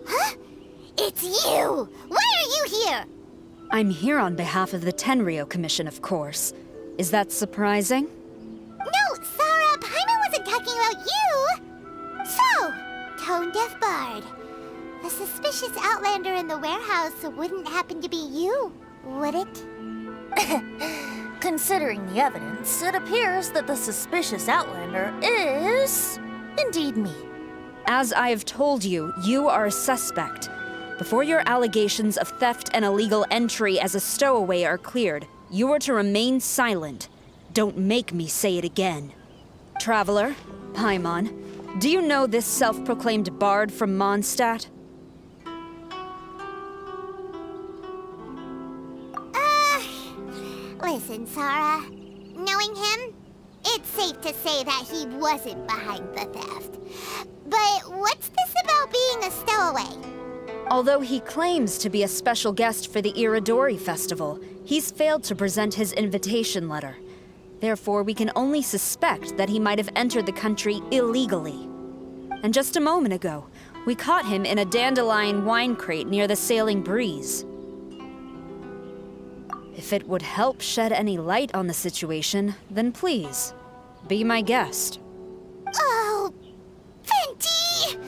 Huh? It's you! Why are you here? I'm here on behalf of the Tenryo Commission, of course. Is that surprising? No, Sarah, Paimon wasn't talking about you! So, Tone-Deaf Bard. The suspicious outlander in the warehouse wouldn't happen to be you, would it? Considering the evidence, it appears that the suspicious outlander is indeed me. As I have told you, you are a suspect. Before your allegations of theft and illegal entry as a stowaway are cleared, you are to remain silent. Don't make me say it again. Traveler, Paimon, do you know this self-proclaimed bard from Mondstadt? Listen, Sarah. Knowing him, it's safe to say that he wasn't behind the theft. But what's this about being a stowaway? Although he claims to be a special guest for the Irodori Festival, he's failed to present his invitation letter. Therefore, we can only suspect that he might have entered the country illegally. And just a moment ago, we caught him in a dandelion wine crate near the Sailing Breeze. If it would help shed any light on the situation, then please, be my guest. Oh, Venti!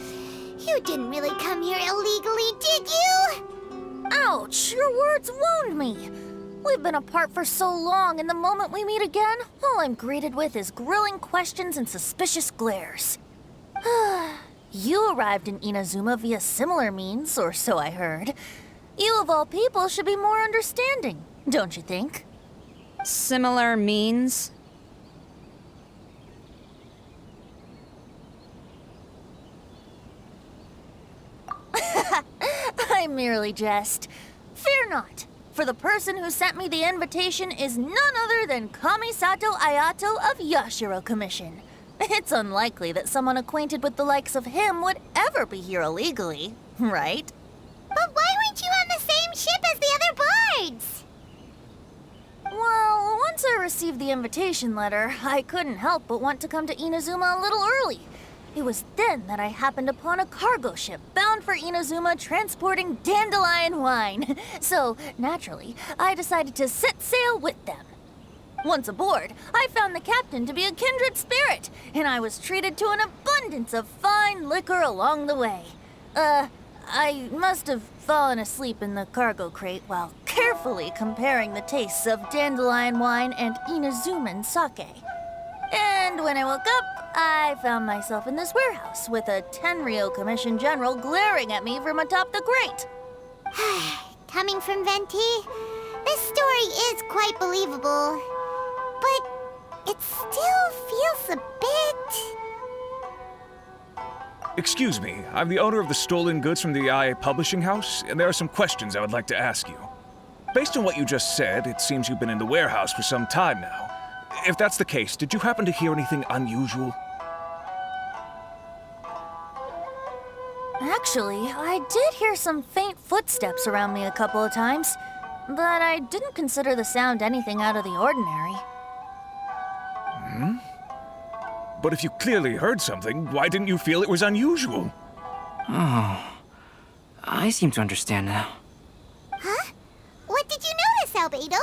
You didn't really come here illegally, did you? Ouch, your words wound me. We've been apart for so long, and the moment we meet again, all I'm greeted with is grilling questions and suspicious glares. You arrived in Inazuma via similar means, or so I heard. You of all people should be more understanding, don't you think? Similar means? I merely jest. Fear not, for the person who sent me the invitation is none other than Kamisato Ayato of Yashiro Commission. It's unlikely that someone acquainted with the likes of him would ever be here illegally, right? But why weren't you on the same ship as the other bards? Well, once I received the invitation letter, I couldn't help but want to come to Inazuma a little early. It was then that I happened upon a cargo ship bound for Inazuma transporting dandelion wine. So, naturally, I decided to set sail with them. Once aboard, I found the captain to be a kindred spirit, and I was treated to an abundance of fine liquor along the way. I must have fallen asleep in the cargo crate while carefully comparing the tastes of dandelion wine and Inazuman sake. And when I woke up, I found myself in this warehouse with a Tenryo Commission general glaring at me from atop the grate. Coming from Venti, this story is quite believable. But it still feels a bit... Excuse me, I'm the owner of the stolen goods from the IA Publishing House, and there are some questions I would like to ask you. Based on what you just said, it seems you've been in the warehouse for some time now. If that's the case, did you happen to hear anything unusual? Actually, I did hear some faint footsteps around me a couple of times, but I didn't consider the sound anything out of the ordinary. But if you clearly heard something, why didn't you feel it was unusual? Oh, I seem to understand now. Huh? What did you notice, Albedo?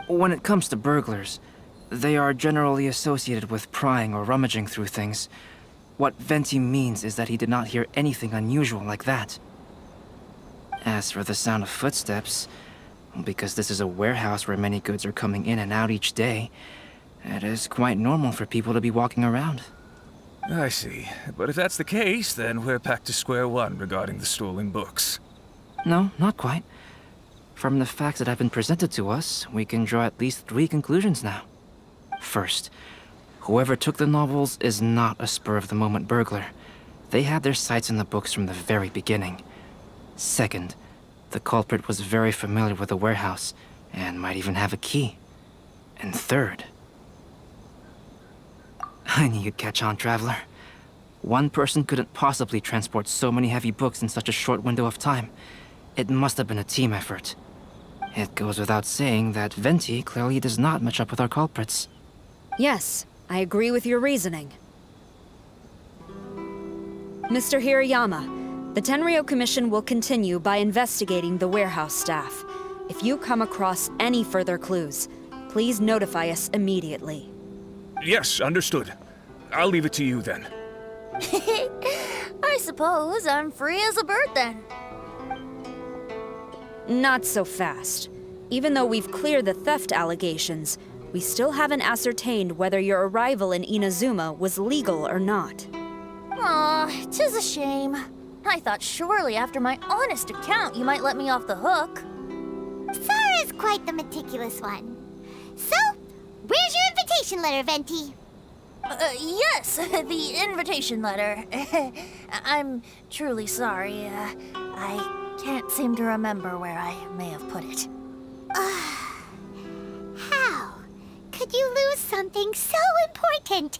When it comes to burglars, they are generally associated with prying or rummaging through things. What Venti means is that he did not hear anything unusual like that. As for the sound of footsteps, because this is a warehouse where many goods are coming in and out each day, it is quite normal for people to be walking around. I see. But if that's the case, then we're back to square one regarding the stolen books. No, not quite. From the facts that have been presented to us, we can draw at least 3 conclusions now. First, whoever took the novels is not a spur-of-the-moment burglar. They had their sights on the books from the very beginning. Second, the culprit was very familiar with the warehouse, and might even have a key. And third... I knew you'd catch on, Traveler. One person couldn't possibly transport so many heavy books in such a short window of time. It must have been a team effort. It goes without saying that Venti clearly does not match up with our culprits. Yes, I agree with your reasoning. Mr. Hirayama, the Tenryo Commission will continue by investigating the warehouse staff. If you come across any further clues, please notify us immediately. Yes, understood. I'll leave it to you then. I suppose I'm free as a bird then. Not so fast. Even though we've cleared the theft allegations, we still haven't ascertained whether your arrival in Inazuma was legal or not. Aw, 'tis a shame. I thought surely after my honest account you might let me off the hook. Sara's quite the meticulous one. So, where's your invitation letter, Venti? Yes, the invitation letter. I'm truly sorry. I can't seem to remember where I may have put it. How could you lose something so important?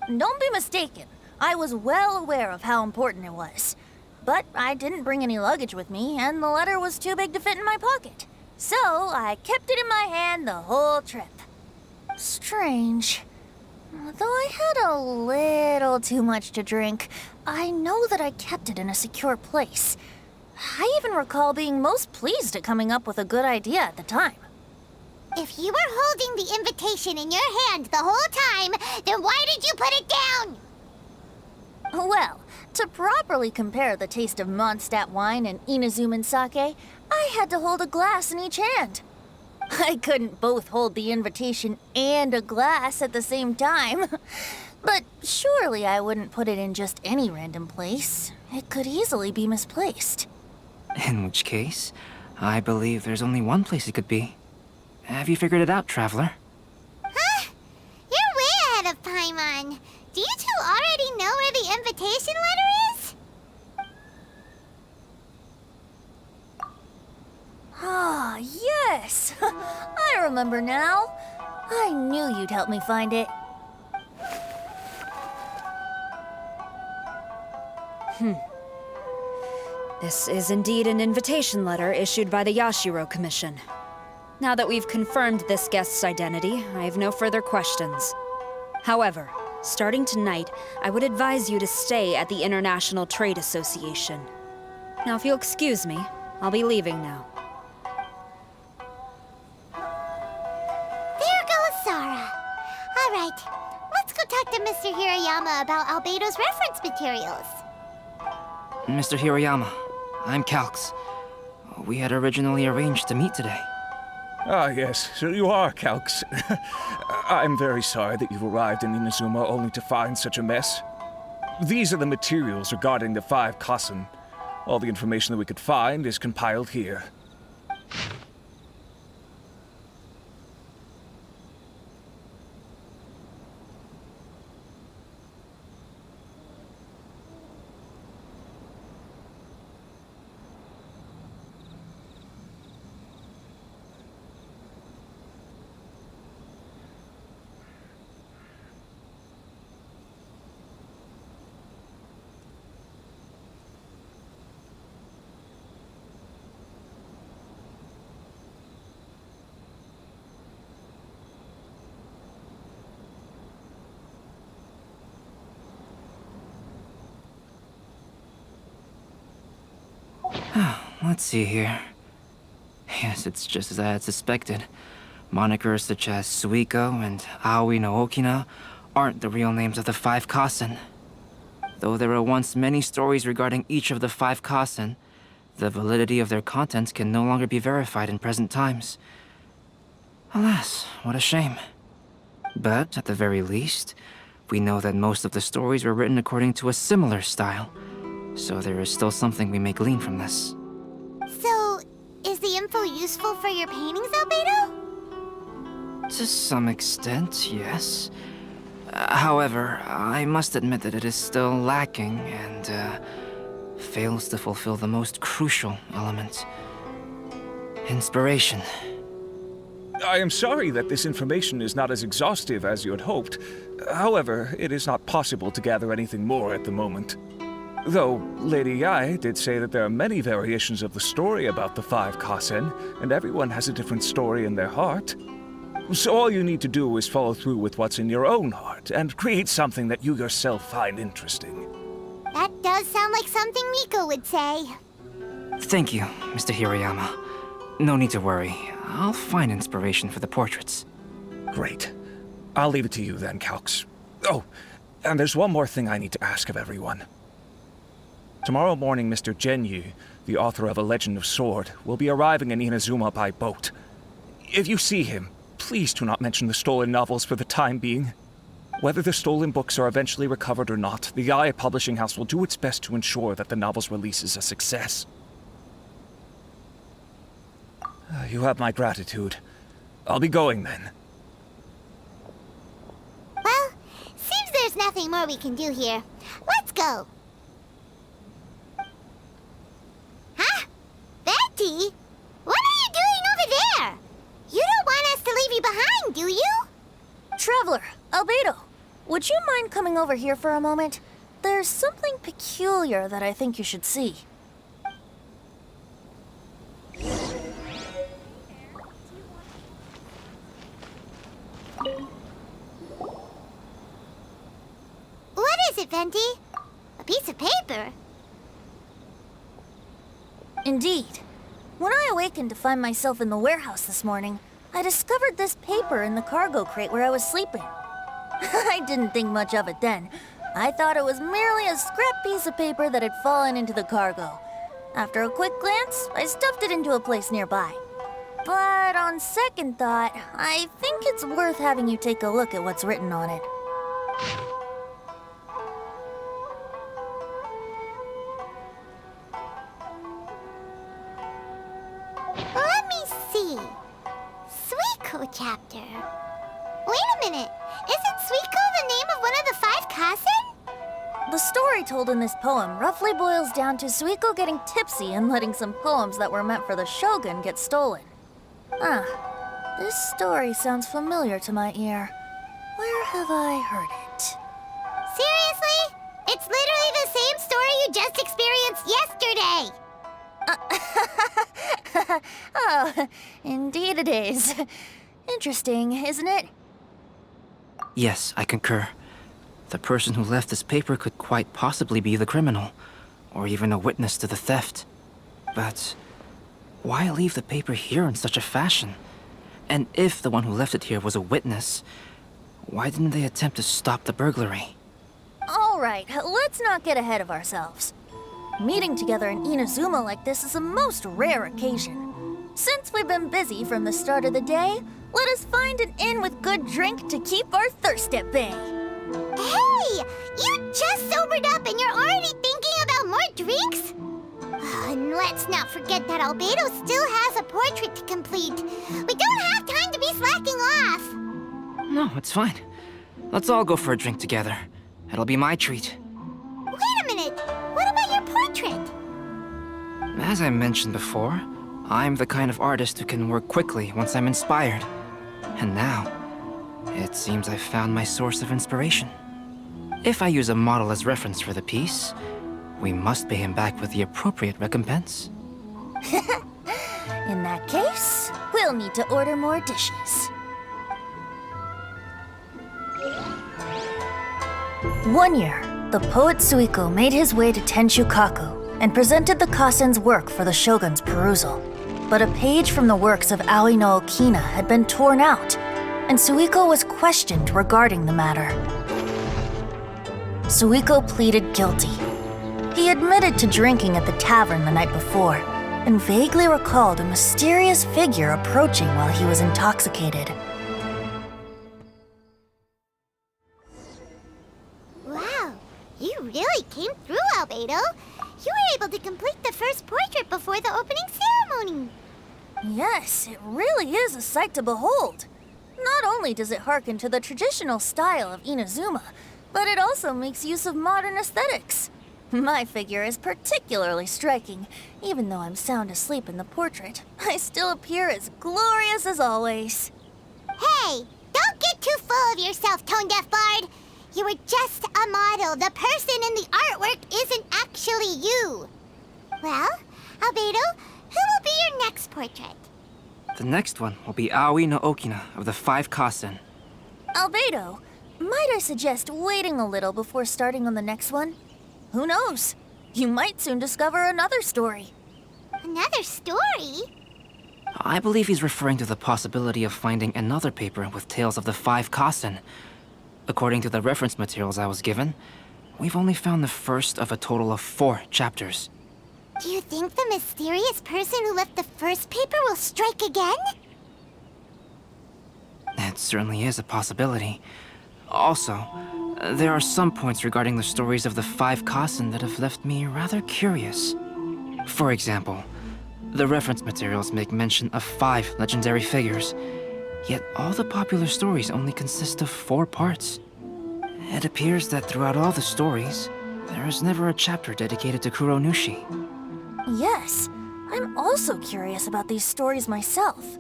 Don't be mistaken. I was well aware of how important it was. But I didn't bring any luggage with me, and the letter was too big to fit in my pocket. So I kept it in my hand the whole trip. Strange. Though I had a little too much to drink, I know that I kept it in a secure place. I even recall being most pleased at coming up with a good idea at the time. If you were holding the invitation in your hand the whole time, then why did you put it down? Well, to properly compare the taste of Mondstadt wine and Inazuman sake, I had to hold a glass in each hand. I couldn't both hold the invitation and a glass at the same time. But surely I wouldn't put it in just any random place. It could easily be misplaced. In which case, I believe there's only one place it could be. Have you figured it out, Traveler? Huh? You're way ahead of Paimon. Do you two already know where the invitation letter is? Ah, yes! I remember now. I knew you'd help me find it. This is indeed an invitation letter issued by the Yashiro Commission. Now that we've confirmed this guest's identity, I have no further questions. However, starting tonight, I would advise you to stay at the International Trade Association. Now, if you'll excuse me, I'll be leaving now. There goes Sara. All right, let's go talk to Mr. Hirayama about Albedo's reference materials. Mr. Hirayama, I'm Calx. We had originally arranged to meet today. Ah, yes, so you are Calx. I'm very sorry that you've arrived in Inazuma only to find such a mess. These are the materials regarding the 5 Kassen. All the information that we could find is compiled here. Let's see here. Yes, it's just as I had suspected. Monikers such as Suiko and Aoi no Okina aren't the real names of the 5 Kassen. Though there were once many stories regarding each of the 5 Kassen, the validity of their contents can no longer be verified in present times. Alas, what a shame. But, at the very least, we know that most of the stories were written according to a similar style, so there is still something we may glean from this. So, is the info useful for your paintings, Albedo? To some extent, yes. However, I must admit that it is still lacking and fails to fulfill the most crucial element. Inspiration. I am sorry that this information is not as exhaustive as you had hoped. However, it is not possible to gather anything more at the moment. Though Lady Yae did say that there are many variations of the story about the 5 Kasen, and everyone has a different story in their heart. So all you need to do is follow through with what's in your own heart, and create something that you yourself find interesting. That does sound like something Miko would say. Thank you, Mr. Hirayama. No need to worry. I'll find inspiration for the portraits. Great. I'll leave it to you then, Calx. Oh, and there's one more thing I need to ask of everyone. Tomorrow morning, Mr. Genyu, the author of A Legend of Sword, will be arriving in Inazuma by boat. If you see him, please do not mention the stolen novels for the time being. Whether the stolen books are eventually recovered or not, the Yae Publishing House will do its best to ensure that the novel's release is a success. You have my gratitude. I'll be going then. Well, seems there's nothing more we can do here. Let's go. Huh? Venti? What are you doing over there? You don't want us to leave you behind, do you? Traveler, Albedo, would you mind coming over here for a moment? There's something peculiar that I think you should see. What is it, Venti? A piece of paper? Indeed. When I awakened to find myself in the warehouse this morning, I discovered this paper in the cargo crate where I was sleeping. I didn't think much of it then. I thought it was merely a scrap piece of paper that had fallen into the cargo. After a quick glance, I stuffed it into a place nearby. But on second thought, I think it's worth having you take a look at what's written on it. Let me see. Suiko chapter. Wait a minute. Isn't Suiko the name of one of the 5 Kasen? The story told in this poem roughly boils down to Suiko getting tipsy and letting some poems that were meant for the shogun get stolen. This story sounds familiar to my ear. Where have I heard it? Seriously? It's literally the same story you just experienced yesterday. Oh, indeed it is. Interesting, isn't it? Yes, I concur. The person who left this paper could quite possibly be the criminal, or even a witness to the theft. But why leave the paper here in such a fashion? And if the one who left it here was a witness, why didn't they attempt to stop the burglary? All right, let's not get ahead of ourselves. Meeting together in Inazuma like this is a most rare occasion. Since we've been busy from the start of the day, let us find an inn with good drink to keep our thirst at bay. Hey! You just sobered up and you're already thinking about more drinks? And let's not forget that Albedo still has a portrait to complete. We don't have time to be slacking off. No, it's fine. Let's all go for a drink together. It'll be my treat. Wait a minute. What about your portrait? As I mentioned before, I'm the kind of artist who can work quickly once I'm inspired. And now, it seems I've found my source of inspiration. If I use a model as reference for the piece, we must pay him back with the appropriate recompense. In that case, we'll need to order more dishes. One year, the poet Suiko made his way to Tenshukaku and presented the Kasen's work for the shogun's perusal. But a page from the works of Aoi no Okina had been torn out, and Suiko was questioned regarding the matter. Suiko pleaded guilty. He admitted to drinking at the tavern the night before, and vaguely recalled a mysterious figure approaching while he was intoxicated. Wow, you really came through, Albedo. You were able to complete the first portrait before the opening ceremony. Yes, it really is a sight to behold. Not only does it harken to the traditional style of Inazuma, but it also makes use of modern aesthetics. My figure is particularly striking. Even though I'm sound asleep in the portrait, I still appear as glorious as always. Hey, don't get too full of yourself, Tone Deaf Bard. You were just a model. The person in the artwork isn't actually you. Well, Albedo, who will be your next portrait? The next one will be Aoi no Okina of the Five Kasen. Albedo, might I suggest waiting a little before starting on the next one? Who knows? You might soon discover another story. Another story? I believe he's referring to the possibility of finding another paper with tales of the Five Kasen. According to the reference materials I was given, we've only found the first of a total of 4 chapters. Do you think the mysterious person who left the first paper will strike again? It certainly is a possibility. Also, there are some points regarding the stories of the Five Kasen that have left me rather curious. For example, the reference materials make mention of 5 legendary figures, yet all the popular stories only consist of 4 parts. It appears that throughout all the stories, there is never a chapter dedicated to Kuronushi. Yes, I'm also curious about these stories myself.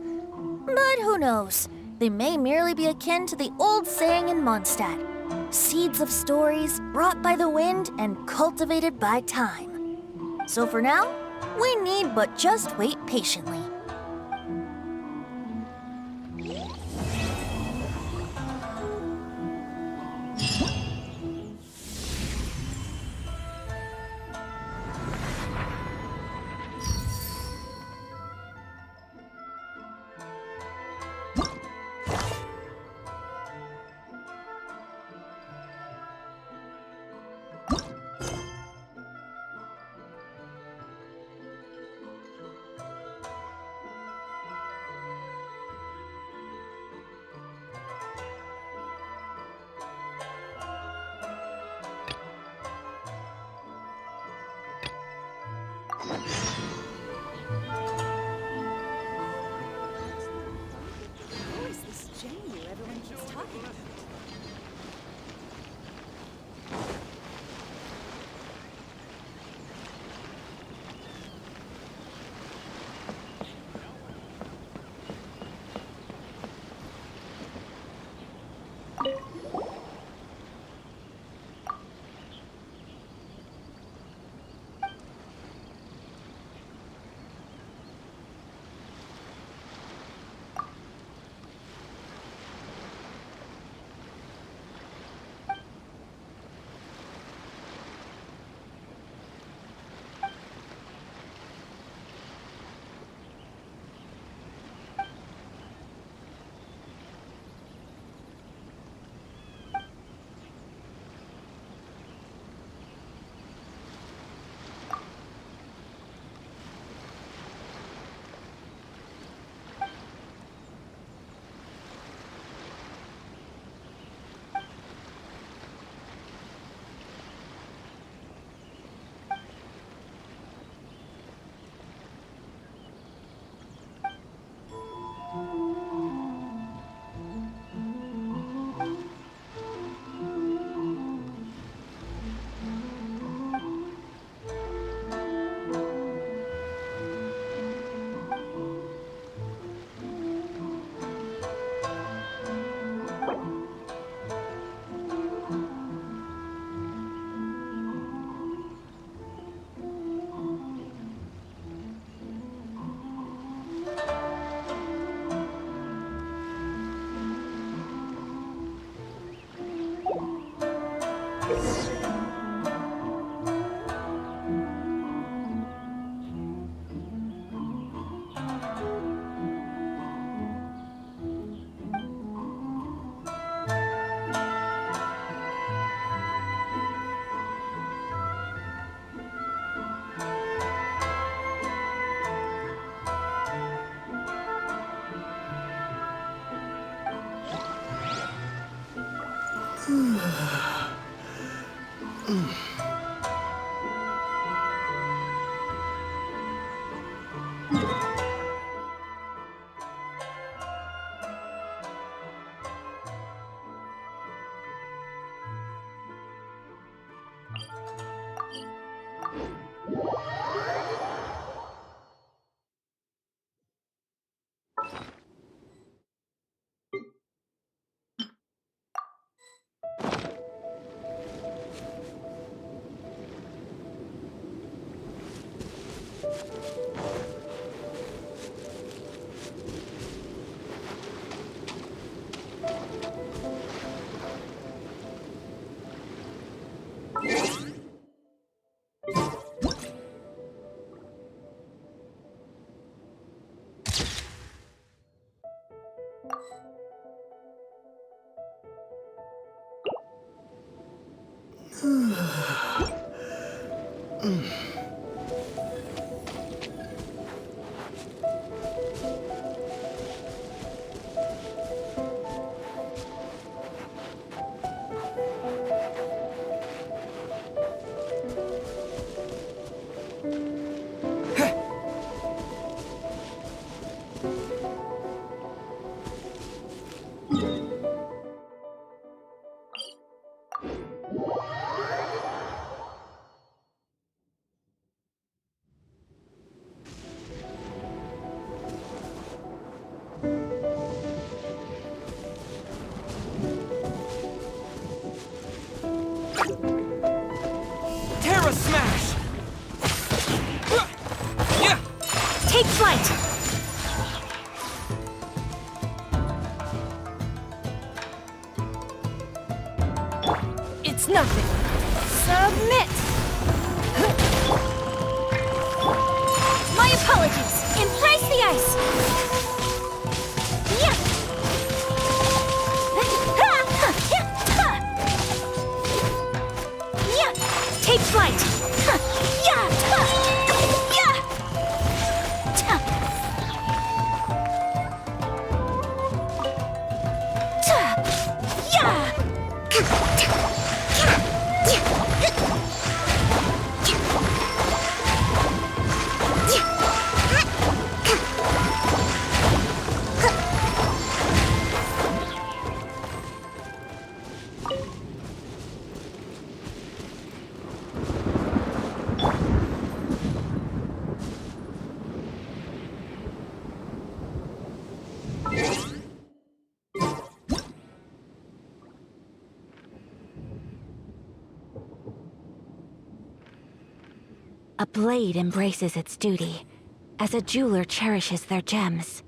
But who knows? They may merely be akin to the old saying in Mondstadt: seeds of stories brought by the wind and cultivated by time. So for now, we need but just wait patiently. Terra Smash! Yeah! Take flight! It's nothing. Submit! My apologies! Embrace the ice! Yeah! Yeah! Take flight! Yeah! Yeah! A blade embraces its duty, as a jeweler cherishes their gems.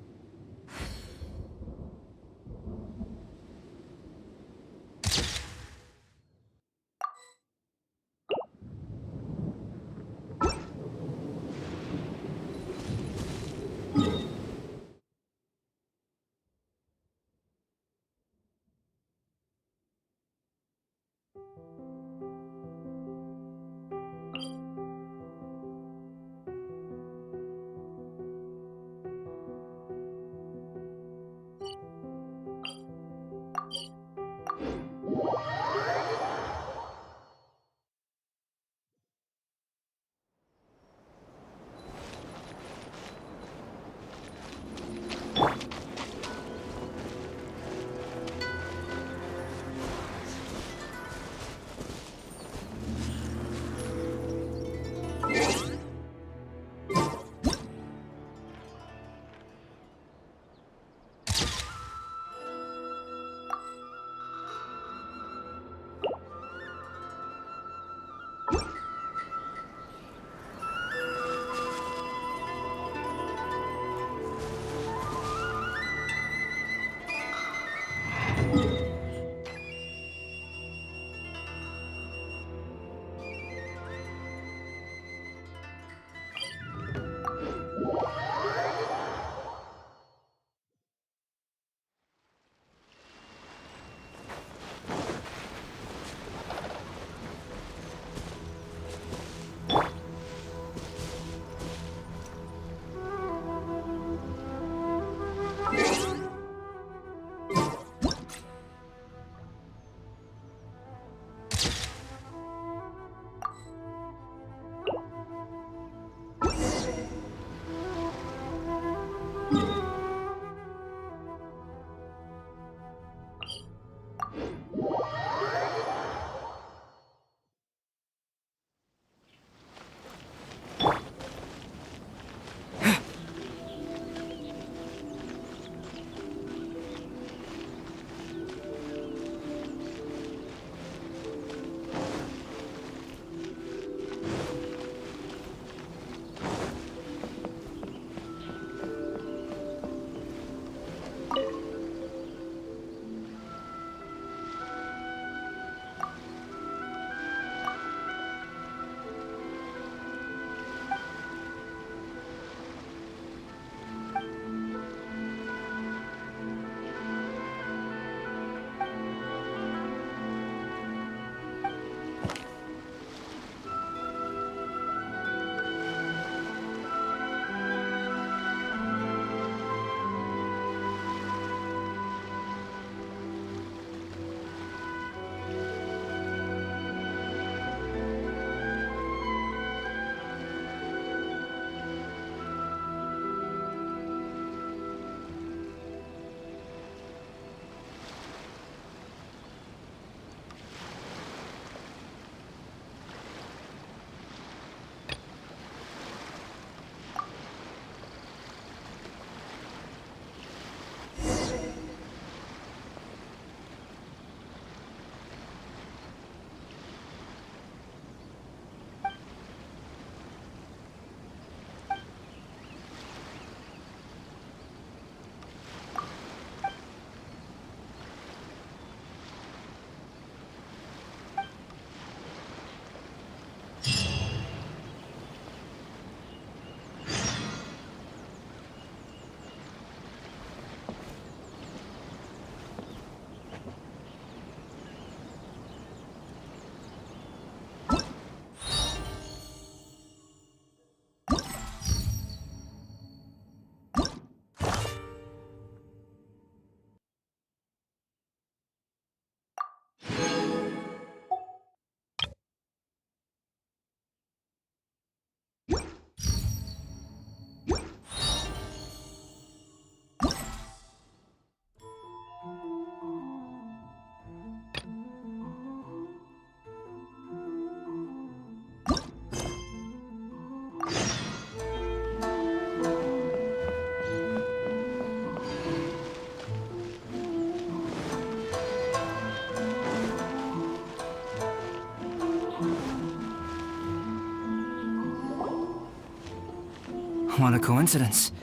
What a coincidence.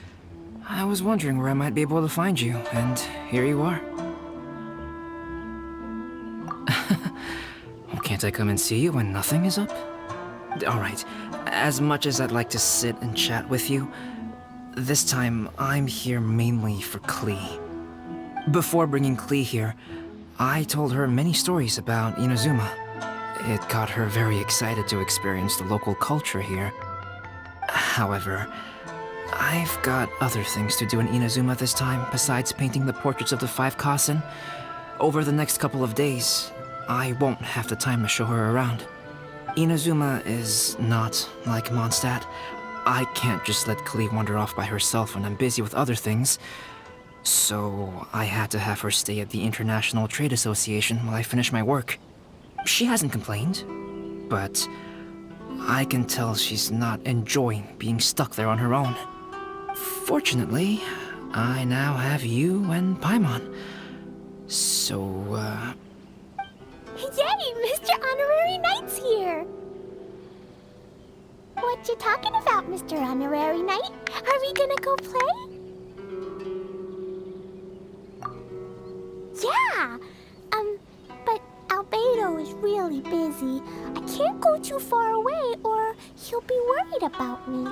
I was wondering where I might be able to find you, and here you are. Well, can't I come and see you when nothing is up? Alright, as much as I'd like to sit and chat with you, this time I'm here mainly for Klee. Before bringing Klee here, I told her many stories about Inazuma. It got her very excited to experience the local culture here. However, I've got other things to do in Inazuma this time besides painting the portraits of the 5 Kasen. Over the next couple of days, I won't have the time to show her around. Inazuma is not like Mondstadt. I can't just let Klee wander off by herself when I'm busy with other things. So I had to have her stay at the International Trade Association while I finish my work. She hasn't complained, but I can tell she's not enjoying being stuck there on her own. Fortunately, I now have you and Paimon. So, Yay! Mr. Honorary Knight's here! What you talking about, Mr. Honorary Knight? Are we gonna go play? Yeah! But Albedo is really busy. I can't go too far away or he'll be worried about me.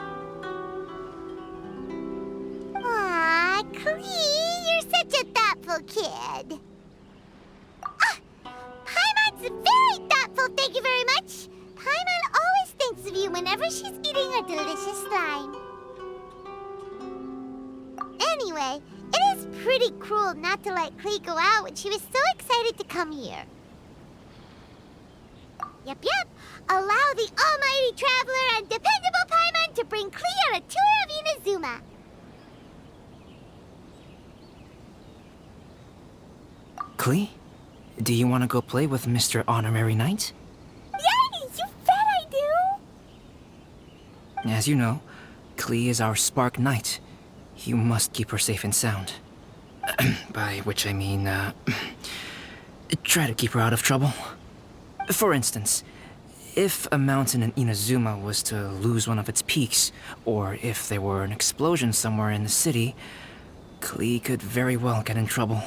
Aw, Klee, you're such a thoughtful kid. Ah, Paimon's very thoughtful, thank you very much. Paimon always thinks of you whenever she's eating a delicious slime. Anyway, it is pretty cruel not to let Klee go out when she was so excited to come here. Yep. Allow the almighty traveler and dependable Paimon to bring Klee on a tour of Inazuma. Klee, do you want to go play with Mr. Honorary Knight? Yay! You bet I do! As you know, Klee is our Spark Knight. You must keep her safe and sound. By which I mean, try to keep her out of trouble. For instance, if a mountain in Inazuma was to lose one of its peaks, or if there were an explosion somewhere in the city, Klee could very well get in trouble.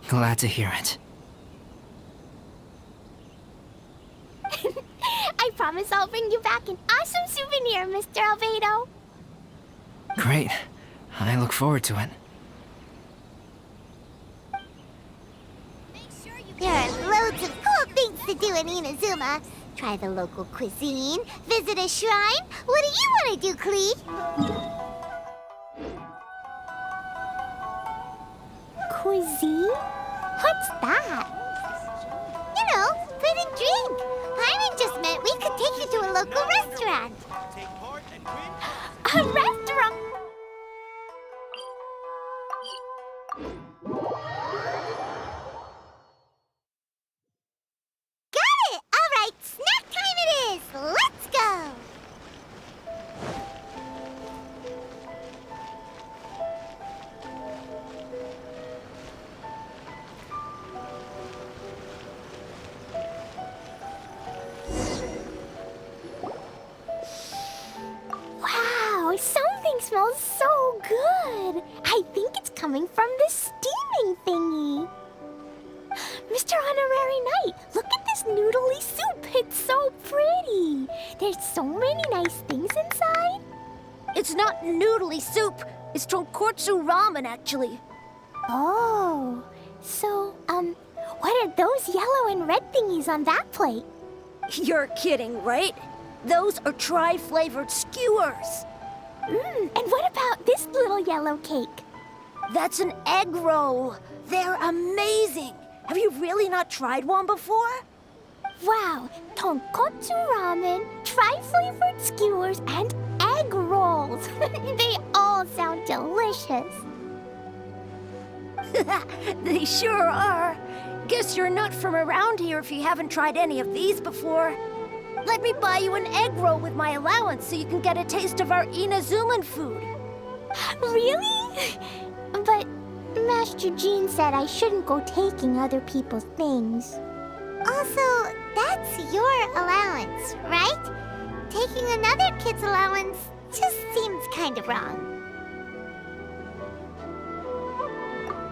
Glad to hear it. I promise I'll bring you back an awesome souvenir, Mr. Albedo. Great. I look forward to it. There are loads of cool things to do in Inazuma. Try the local cuisine, visit a shrine. What do you want to do, Klee? Cuisine? What's that? You know, food and drink. Paimon just meant we could take you to a local restaurant. A restaurant? Got it! All right, snack time it is. Let's go. Wow, something smells so good. I think it's coming from this steaming thingy. Mr. Honorary Knight, look at this noodly soup. It's so pretty. There's so many nice things inside. It's not noodly soup. It's tonkotsu ramen, actually. Oh, so, what are those yellow and red thingies on that plate? You're kidding, right? Those are tri-flavored skewers. And what about this little yellow cake? That's an egg roll. They're amazing. Have you really not tried one before? Wow, tonkotsu ramen, tri-flavored skewers, and egg rolls. They all sound delicious. They sure are. Guess you're not from around here if you haven't tried any of these before. Let me buy you an egg roll with my allowance so you can get a taste of our Inazuman food. Really? But Master Jean said I shouldn't go taking other people's things. Also, that's your allowance, right? taking another kid's allowance just seems kind of wrong.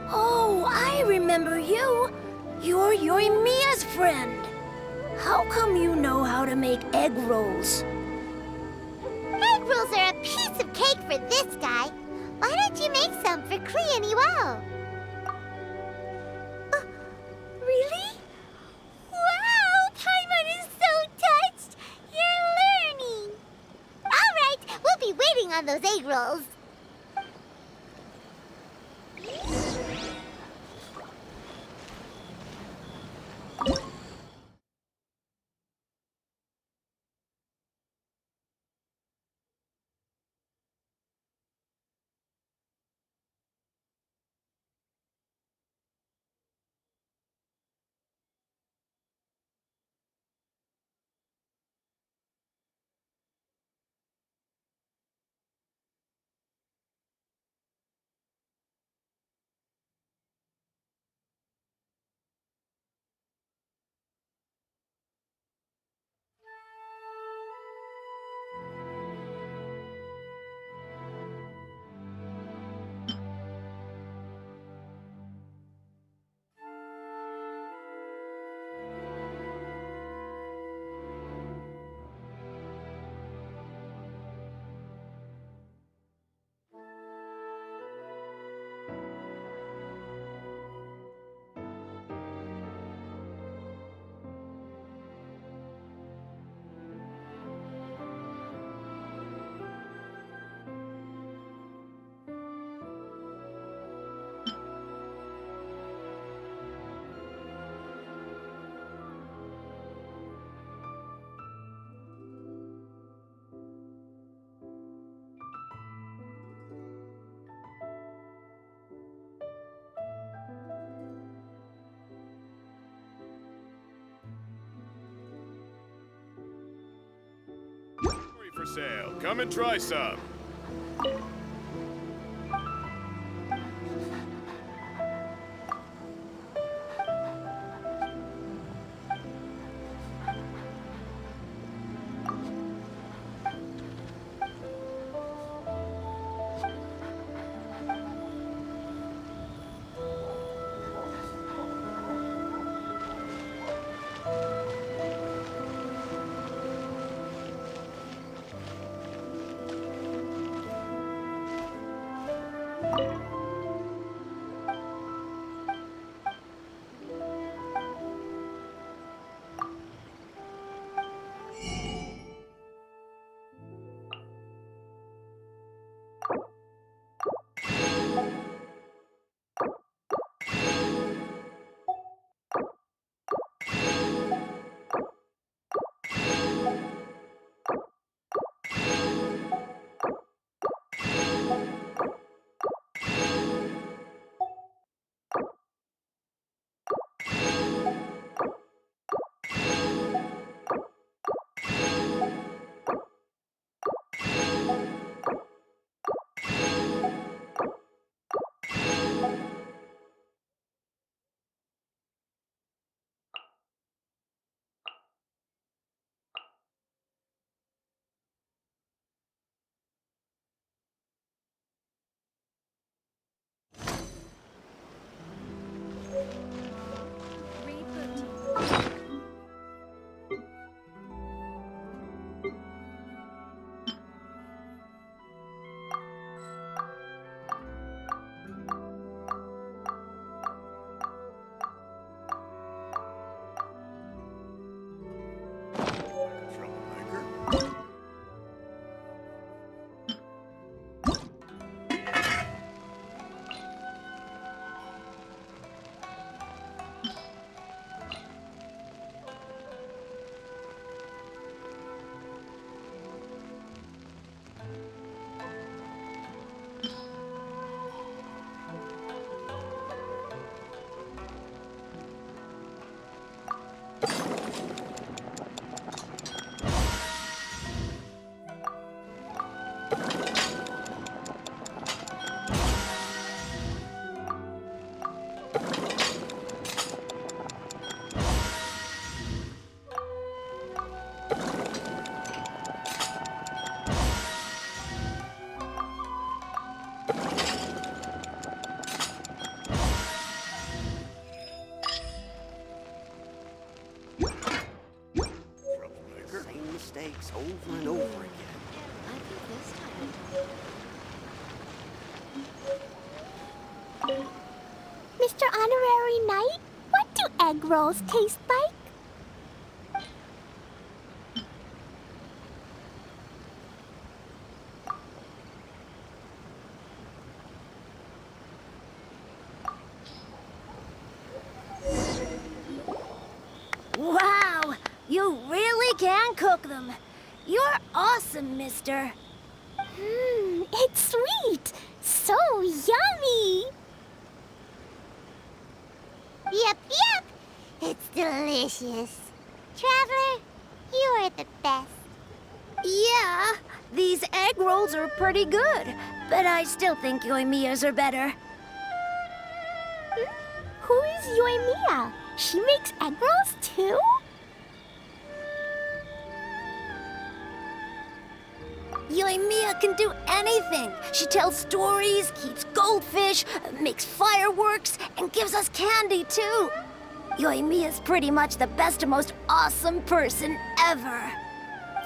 Oh, I remember you. You're Yorimiya's friend. How come you know how to make egg rolls? Egg rolls are a piece of cake for this guy. Why don't you make some for Klee and Iwao? Really? Wow! Paimon is so touched! You're learning! Alright, we'll be waiting on those egg rolls. For sale. Come and try some. Mr. Honorary Knight, what do egg rolls taste like? Wow! You really can cook them. You're awesome, mister. It's sweet. So yummy. Yep. It's delicious. Traveler, you are the best. Yeah, these egg rolls are pretty good, but I still think Yoimiya's are better. Who is Yoimiya? She makes egg rolls too? Yoimiya can do anything. She tells stories, keeps goldfish, makes fireworks, and gives us candy too. Yoimiya's pretty much the best and most awesome person ever.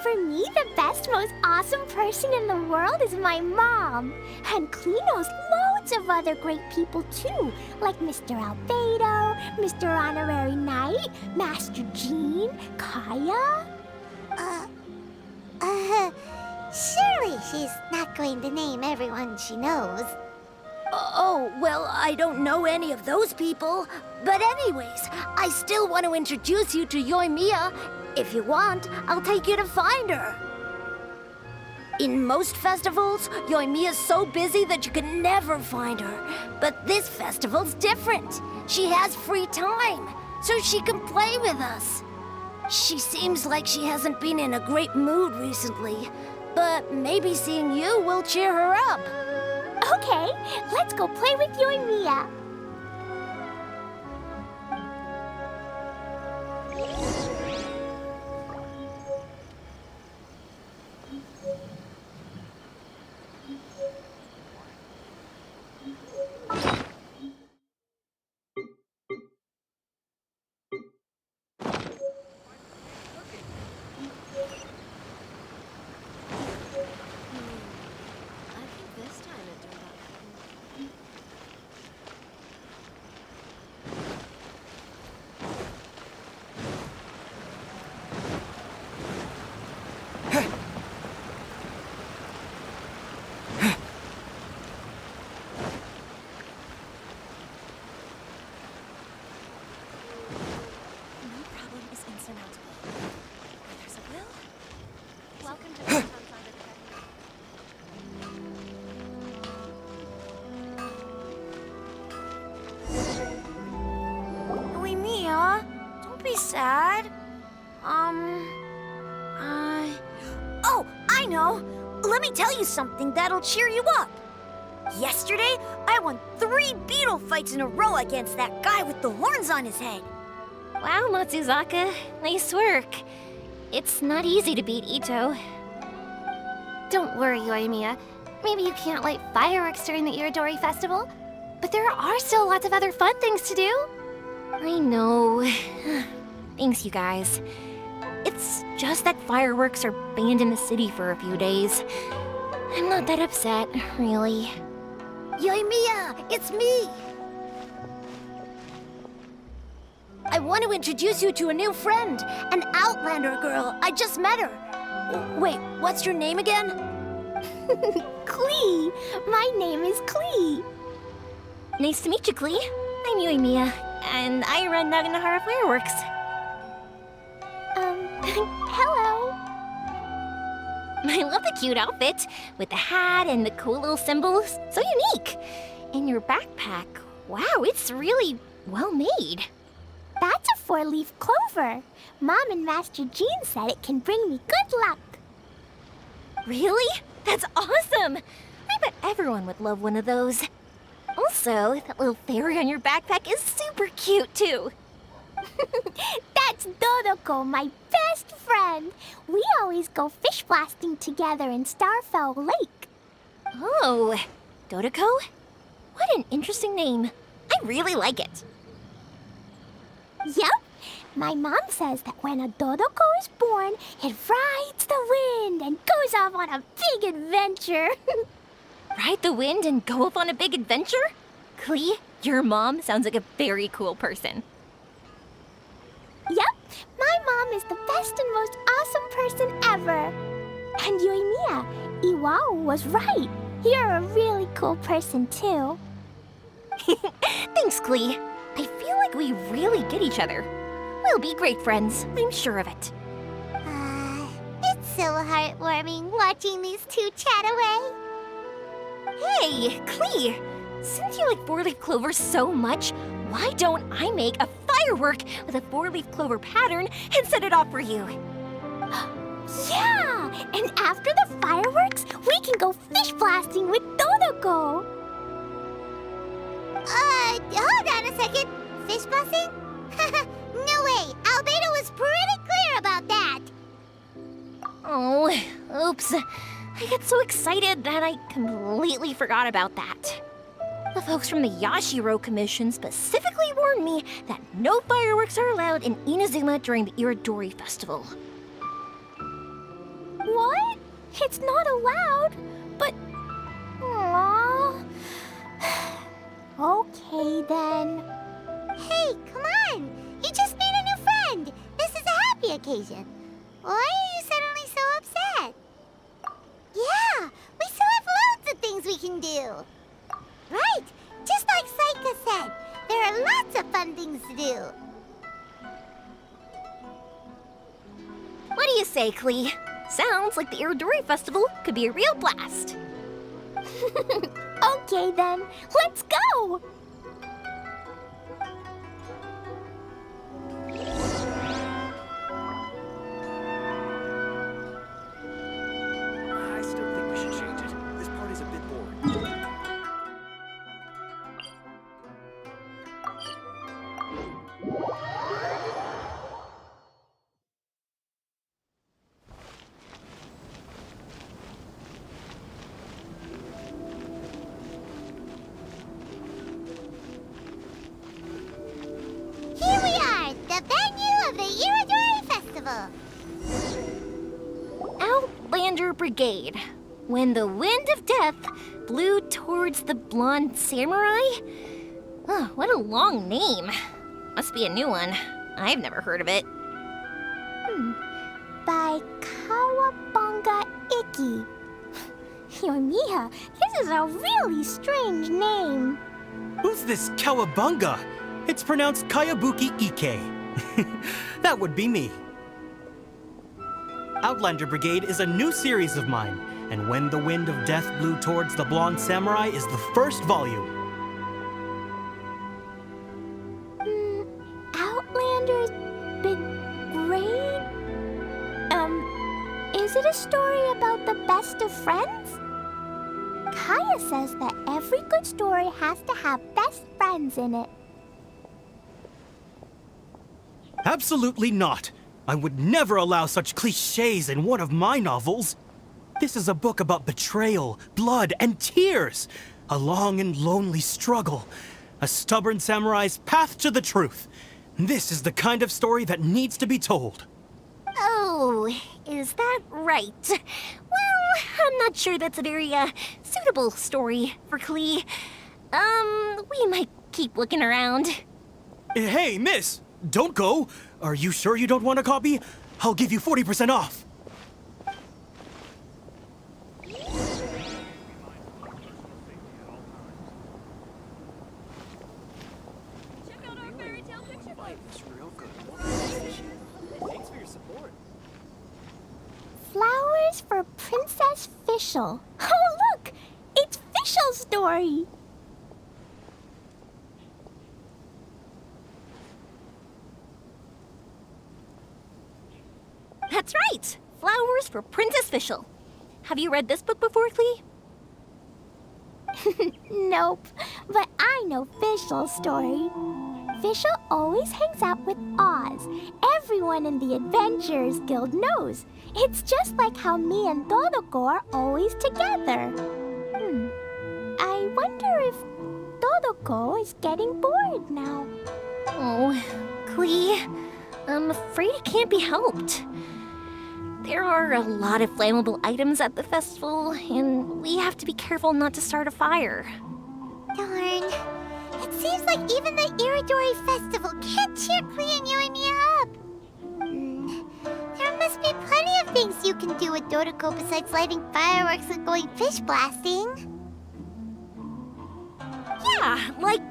For me, the best, most awesome person in the world is my mom. And Klee knows loads of other great people too, like Mr. Albedo, Mr. Honorary Knight, Master Jean, Kaya. Surely she's not going to name everyone she knows. Oh, well, I don't know any of those people. But anyways, I still want to introduce you to Yoimiya. If you want, I'll take you to find her. In most festivals, Yoimiya's so busy that you can never find her. But this festival's different. She has free time, so she can play with us. She seems like she hasn't been in a great mood recently, but maybe seeing you will cheer her up. Okay, let's go play with Yoimiya. Yoimiya, don't be sad. Oh, I know. Let me tell you something that'll cheer you up. Yesterday, I won 3 beetle fights in a row against that guy with the horns on his head. Wow, Matsuzaka. Nice work. It's not easy to beat Ito. Don't worry, Yoimiya. Maybe you can't light fireworks during the Irodori Festival, but there are still lots of other fun things to do. I know. Thanks, you guys. It's just that fireworks are banned in the city for a few days. I'm not that upset, really. Yoimiya, it's me. I want to introduce you to a new friend, an Outlander girl. I just met her. Wait, what's your name again? Klee. My name is Klee. Nice to meet you, Klee. I'm Yoimiya, and I run Naganahara Fireworks. Hello. I love the cute outfit, with the hat and the cool little symbol. So unique. And your backpack, wow, it's really well made. That's a 4-leaf clover. Mom and Master Jean said it can bring me good luck. Really? That's awesome! I bet everyone would love one of those. Also, that little fairy on your backpack is super cute, too. That's Dodoko, my best friend. We always go fish blasting together in Starfell Lake. Oh, Dodoko? What an interesting name. I really like it. Yep. My mom says that when a Dodoko is born, it rides the wind and goes off on a big adventure. Ride the wind and go off on a big adventure? Klee, your mom sounds like a very cool person. Yep, my mom is the best and most awesome person ever. And Yoimiya, Iwao was right. You're a really cool person too. Thanks, Klee. I feel like we really get each other. We'll be great friends, I'm sure of it. It's so heartwarming watching these two chat away. Hey, Klee! Since you like four-leaf clover so much, why don't I make a firework with a four-leaf clover pattern and set it off for you? Yeah! And after the fireworks, we can go fish blasting with Dodoko! Hold on a second. Fish blasting? No way! Albedo was pretty clear about that! Oh, oops. I get so excited that I completely forgot about that. The folks from the Yashiro Commission specifically warned me that no fireworks are allowed in Inazuma during the Irodori Festival. What? It's not allowed? But... Aww... Okay, then. Hey, come on! You just made a new friend! This is a happy occasion. Why are you suddenly so upset? Yeah, we still have loads of things we can do. Right, just like Saika said, there are lots of fun things to do. What do you say, Klee? Sounds like the Irodori Festival could be a real blast. Okay, then, let's go! I still think we should change it. This part is a bit boring. Here we are, the venue of the Irodori Festival. Outlander Brigade. When the wind of death blew towards the blonde samurai? Oh, what a long name. Must be a new one. I've never heard of it. By Kawabunga Iki. Yoimiya, this is a really strange name. Who's this Kawabunga? It's pronounced Kayabuki Ike. That would be me. Outlander Brigade is a new series of mine, and When the Wind of Death Blew Towards the Blonde Samurai is the first volume. Outlander's Brigade? Is it a story about the best of friends? Kaya says that every good story has to have best friends in it. Absolutely not. I would never allow such cliches in one of my novels. This is a book about betrayal, blood, and tears. A long and lonely struggle. A stubborn samurai's path to the truth. This is the kind of story that needs to be told. Oh, is that right? Well, I'm not sure that's a very, suitable story for Klee. We might keep looking around. Hey, miss! Don't go! Are you sure you don't want a copy? I'll give you 40% off! Flowers for Princess Fischl. Oh, look! It's Fischl's story! That's right! Flowers for Princess Fischl. Have you read this book before, Klee? Nope, but I know Fischl's story. Fischl always hangs out with Oz. Everyone in the Adventurers Guild knows. It's just like how me and Dodoko are always together. I wonder if Dodoko is getting bored now. Oh, Klee, I'm afraid it can't be helped. There are a lot of flammable items at the festival, and we have to be careful not to start a fire. Darn. It seems like even the Irodori Festival can't cheer Klee and Yoimiya up. There must be plenty of things you can do with Dodoko besides lighting fireworks and going fish blasting. Yeah, like,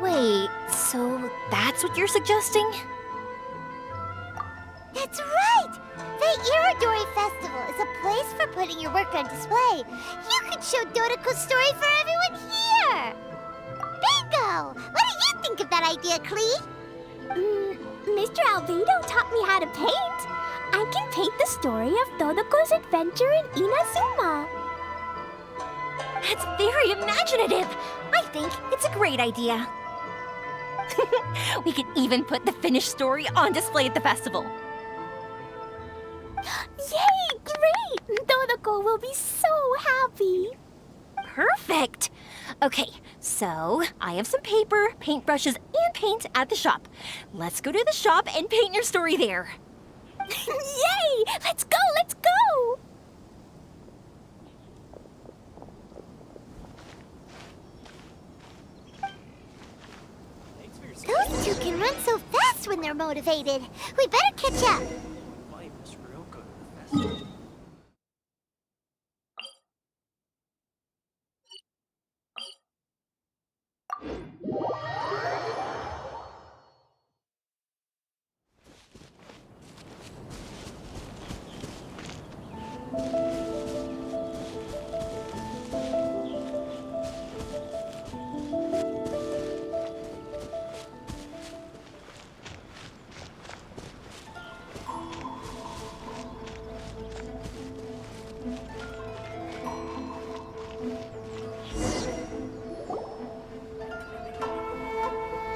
Wait, so that's what you're suggesting? That's right! The Irodori Festival is a place for putting your work on display. You could show Dodoko's story for everyone here! Bingo! What do you think of that idea, Klee? Mr. Albedo taught me how to paint. I can paint the story of Dodoko's adventure in Inazuma. That's very imaginative. I think it's a great idea. We could even put the finished story on display at the festival. Yay! Great! Dodoko will be so happy. Perfect. Okay, so I have some paper, paintbrushes, and paint at the shop. Let's go to the shop and paint your story there. Yay! Let's go! Let's go! Those two can run so fast when they're motivated. We better catch up.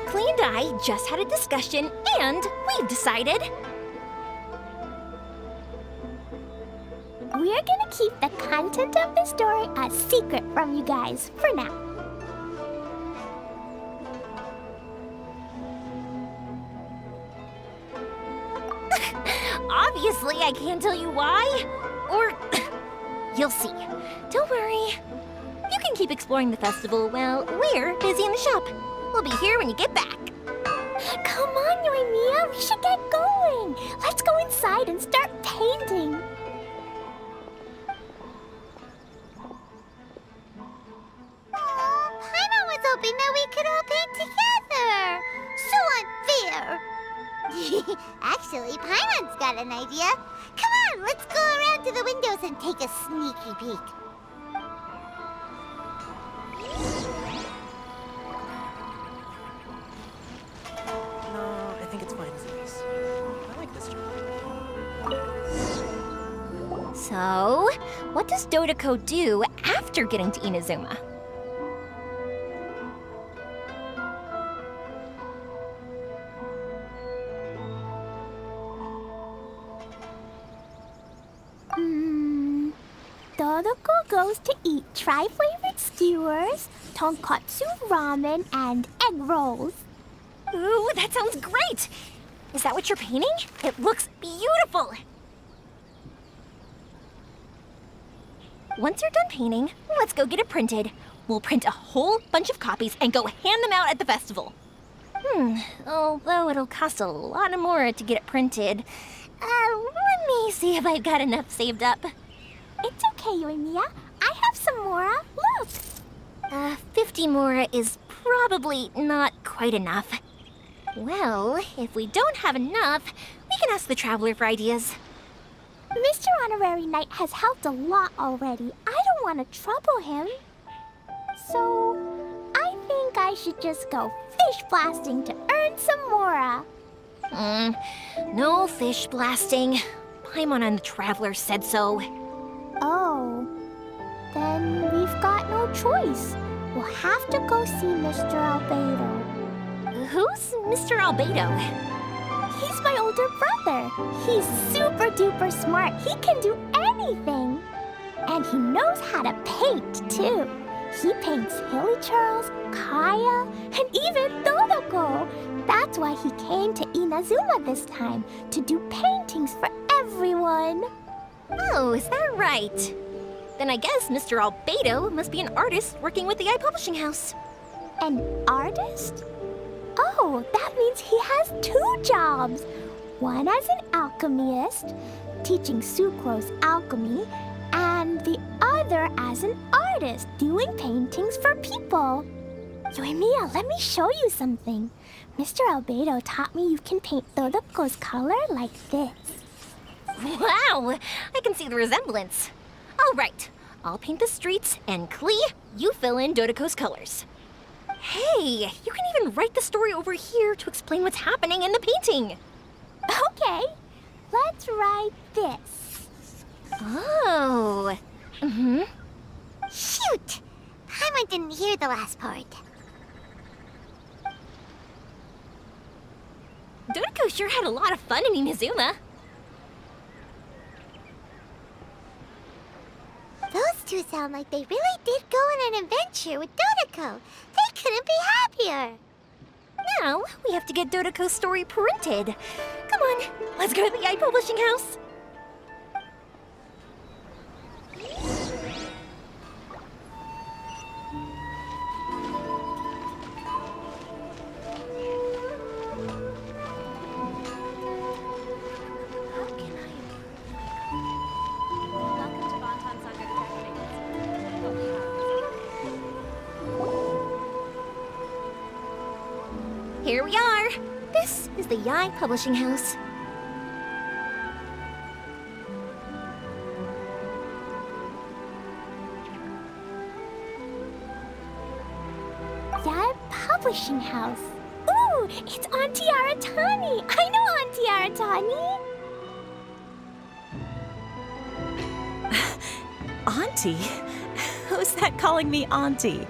Klee and I just had a discussion, and we've decided. We're gonna keep the content of the story a secret from you guys for now. Obviously, I can't tell you why. Or you'll see. Don't worry. You can keep exploring the festival while we're busy in the shop. We'll be here when you get back. Come on, Yoimiya, we should get going. Let's go inside and start painting. Oh, Paimon was hoping that we could all paint together. So unfair. Actually, Paimon's got an idea. Come on, let's go around to the windows and take a sneaky peek. No, I think it's fine as it is. I like this job. So, what does Dodoko do after getting to Inazuma? Dodoko goes to eat tri-flavored skewers, tonkatsu ramen, and egg rolls. Ooh, that sounds great! Is that what you're painting? It looks beautiful! Once you're done painting, let's go get it printed. We'll print a whole bunch of copies and go hand them out at the festival. Although it'll cost a lot more to get it printed. Let me see if I've got enough saved up. It's okay, Yoimiya. I have some mora. Look! 50 mora is probably not quite enough. Well, if we don't have enough, we can ask the Traveler for ideas. Mr. Honorary Knight has helped a lot already. I don't want to trouble him. So, I think I should just go fish blasting to earn some mora. No fish blasting. Paimon and the Traveler said so. Oh, then we've got no choice. We'll have to go see Mr. Albedo. Who's Mr. Albedo? He's my older brother. He's super duper smart. He can do anything. And he knows how to paint, too. He paints Hilly Charles, Kaya, and even Dodoko. That's why he came to Inazuma this time, to do paintings for everyone. Oh, is that right? Then I guess Mr. Albedo must be an artist working with the iPublishing house. An artist? Oh, that means he has 2 jobs. One as an alchemist, teaching sucrose alchemy, and the other as an artist, doing paintings for people. Yoimiya, let me show you something. Mr. Albedo taught me you can paint Dodoko's color like this. Wow, I can see the resemblance. All right, I'll paint the streets, and Klee, you fill in Dodoko's colors. Hey, you can even write the story over here to explain what's happening in the painting. Okay, let's write this. Oh. Shoot! Paimon didn't hear the last part. Dodoko sure had a lot of fun in Inazuma. Those 2 sound like they really did go on an adventure with Dodoko. They couldn't be happier. Now, we have to get Dodoko's story printed. Come on, let's go to the iPublishing house. Here we are. This is the Yai Publishing House. That publishing house. Ooh, it's Auntie Aratani. I know Auntie Aratani. Auntie? Who's that calling me Auntie?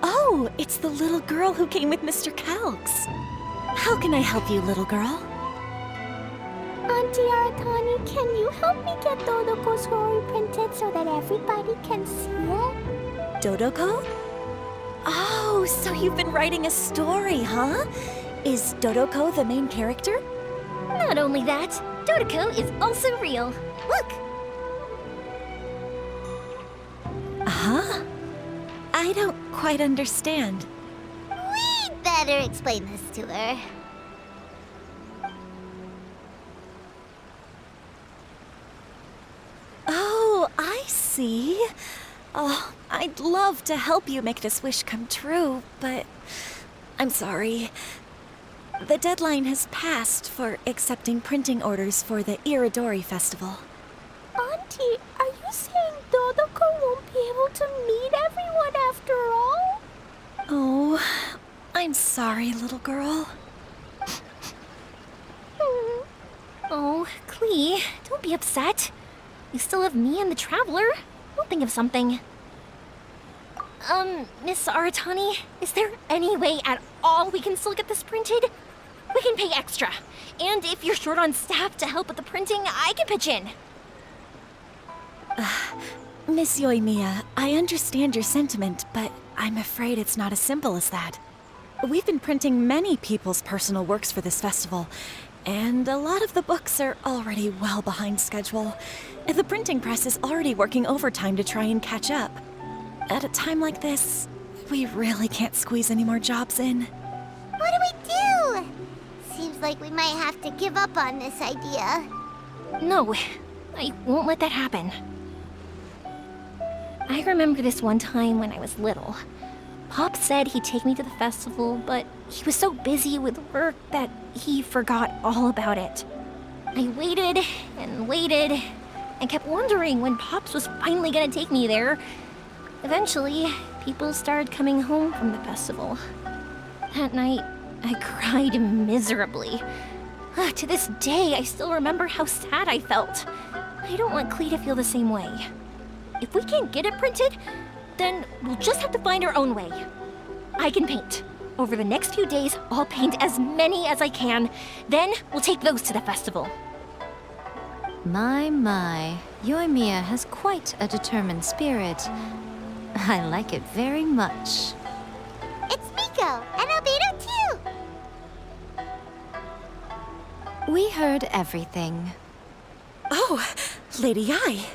Oh, it's the little girl who came with Mr. Calx. How can I help you, little girl? Auntie Aratani, can you help me get Dodoko's story printed so that everybody can see it? Dodoko? Oh, so you've been writing a story, huh? Is Dodoko the main character? Not only that, Dodoko is also real. Look! Huh? I don't quite understand. We'd better explain this to her. Oh, I see. Oh, I'd love to help you make this wish come true, but I'm sorry. The deadline has passed for accepting printing orders for the Irodori Festival. Auntie, are you saying Dodoko won't be able to meet everyone after all? Oh, I'm sorry, little girl. Oh, Klee, don't be upset. You still have me and the Traveler. We'll think of something. Miss Aratani, is there any way at all we can still get this printed? We can pay extra. And if you're short on staff to help with the printing, I can pitch in. Miss Yoimiya, I understand your sentiment, but I'm afraid it's not as simple as that. We've been printing many people's personal works for this festival, and a lot of the books are already well behind schedule. The printing press is already working overtime to try and catch up. At a time like this, we really can't squeeze any more jobs in. What do we do? Seems like we might have to give up on this idea. No, I won't let that happen. I remember this one time when I was little. Pop said he'd take me to the festival, but he was so busy with work that he forgot all about it. I waited and kept wondering when Pops was finally gonna take me there. Eventually, people started coming home from the festival. That night, I cried miserably. To this day, I still remember how sad I felt. I don't want Klee to feel the same way. If we can't get it printed, then we'll just have to find our own way. I can paint. Over the next few days, I'll paint as many as I can. Then we'll take those to the festival. My. Yoimiya has quite a determined spirit. I like it very much. It's Miko and Albedo too. We heard everything. Oh, Lady Ai.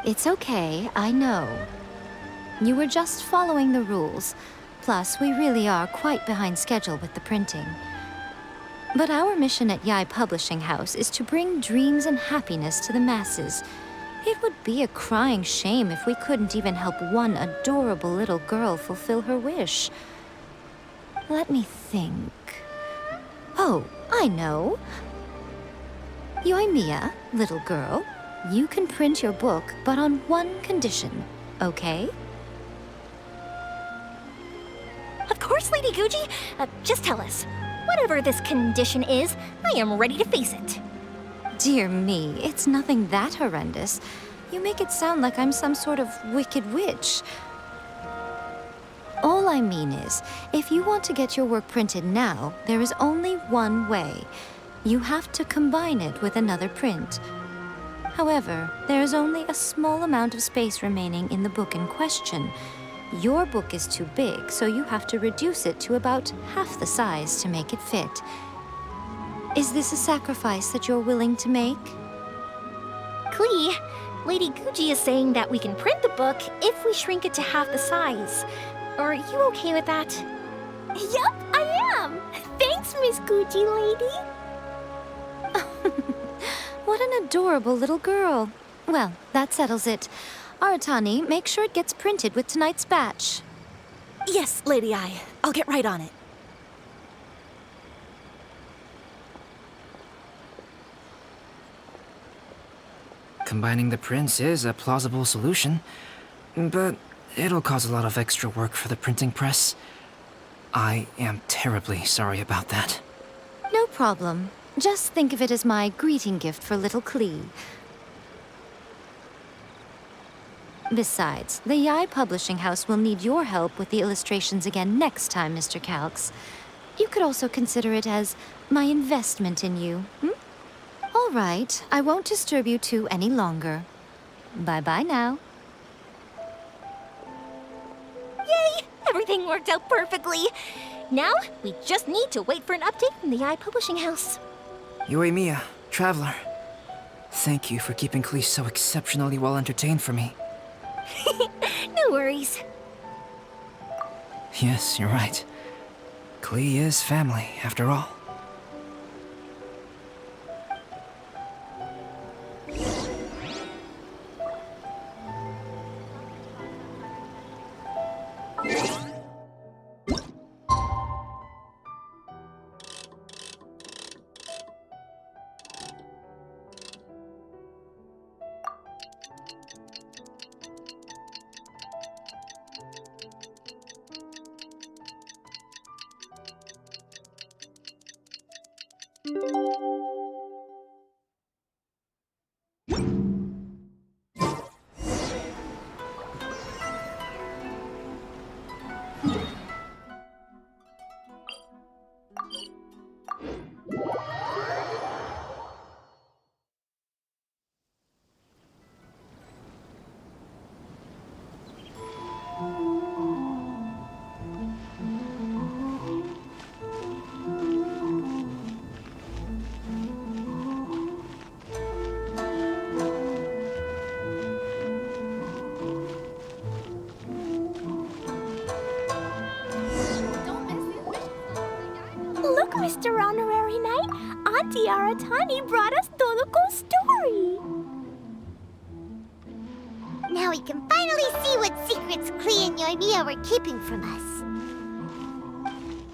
It's okay, I know. You were just following the rules. Plus, we really are quite behind schedule with the printing. But our mission at Yai Publishing House is to bring dreams and happiness to the masses. It would be a crying shame if we couldn't even help one adorable little girl fulfill her wish. Let me think. Oh, I know. Yoimiya, little girl, you can print your book, but on one condition, okay? Of course, Lady Guji. Just tell us. Whatever this condition is, I am ready to face it. Dear me, it's nothing that horrendous. You make it sound like I'm some sort of wicked witch. All I mean is, if you want to get your work printed now, there is only one way. You have to combine it with another print. However, there is only a small amount of space remaining in the book in question. Your book is too big, so you have to reduce it to about half the size to make it fit. Is this a sacrifice that you're willing to make? Klee, Lady Guji is saying that we can print the book if we shrink it to half the size. Are you okay with that? Yup, I am. Thanks, Miss Guji lady. What an adorable little girl. Well, that settles it. Aratani, make sure it gets printed with tonight's batch. Yes, Lady Ai. I'll get right on it. Combining the prints is a plausible solution, but it'll cause a lot of extra work for the printing press. I am terribly sorry about that. No problem. Just think of it as my greeting gift for little Klee. Besides, the Yai Publishing House will need your help with the illustrations again next time, Mr. Calx. You could also consider it as my investment in you, All right, I won't disturb you two any longer. Bye-bye now. Yay! Everything worked out perfectly. Now, we just need to wait for an update from the Yai Publishing House. Yoimiya, Traveler. Thank you for keeping Klee so exceptionally well entertained for me. No worries. Yes, you're right. Klee is family, after all. Look, Mr. Honorary Knight, Auntie Aratani brought us Toluco's story. Now we can finally see what secrets Klee and Yoimiya were keeping from us.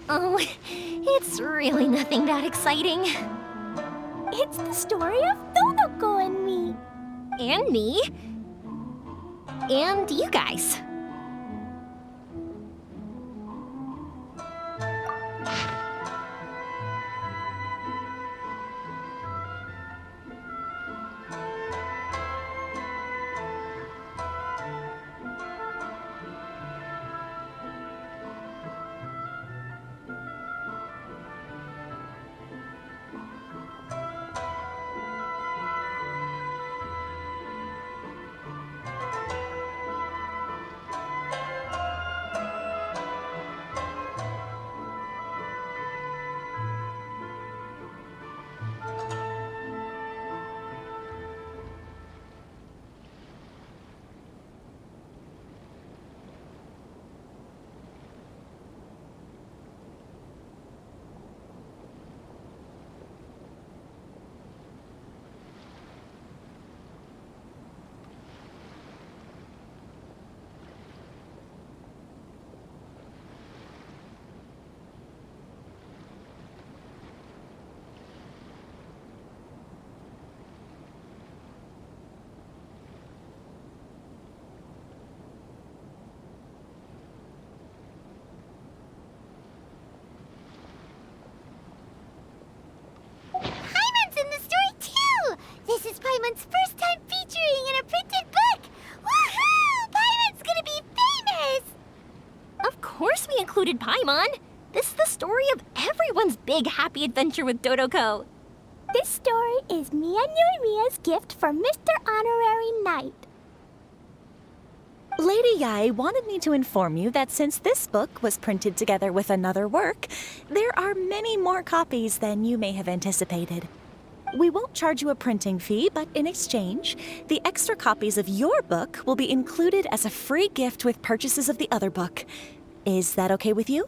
Oh, it's really nothing that exciting. It's the story of Toluco and me. And me. And you guys. included Paimon. This is the story of everyone's big happy adventure with Dodoko. This story is me and Yoimiya's gift for Mr. Honorary Knight. Lady Yai wanted me to inform you that since this book was printed together with another work, there are many more copies than you may have anticipated. We won't charge you a printing fee, but in exchange, the extra copies of your book will be included as a free gift with purchases of the other book. Is that okay with you?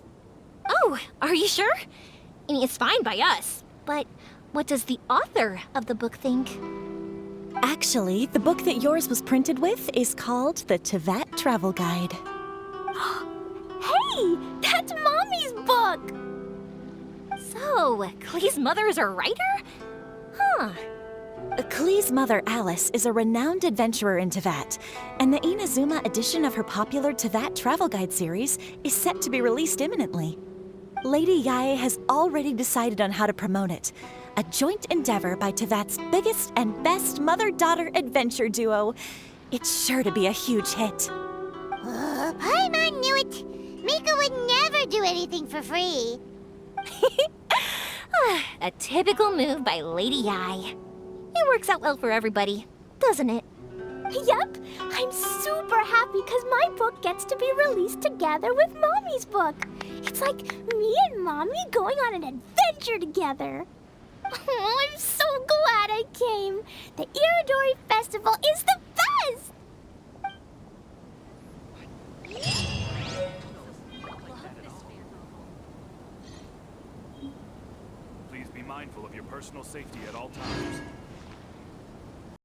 Oh, are you sure? I mean, it's fine by us. But what does the author of the book think? Actually, the book that yours was printed with is called the Teyvat Travel Guide. Hey, that's Mommy's book! So, Klee's mother is a writer? Huh. Klee's mother, Alice, is a renowned adventurer in Teyvat, and the Inazuma edition of her popular Teyvat Travel Guide series is set to be released imminently. Lady Yae has already decided on how to promote it, a joint endeavor by Teyvat's biggest and best mother-daughter adventure duo. It's sure to be a huge hit. Paimon knew it. Mika would never do anything for free. A typical move by Lady Yai. It works out well for everybody, doesn't it? Yup, I'm super happy because my book gets to be released together with Mommy's book. It's like me and Mommy going on an adventure together. Oh, I'm so glad I came. The Irodori Festival is the best! Please be mindful of your personal safety at all times.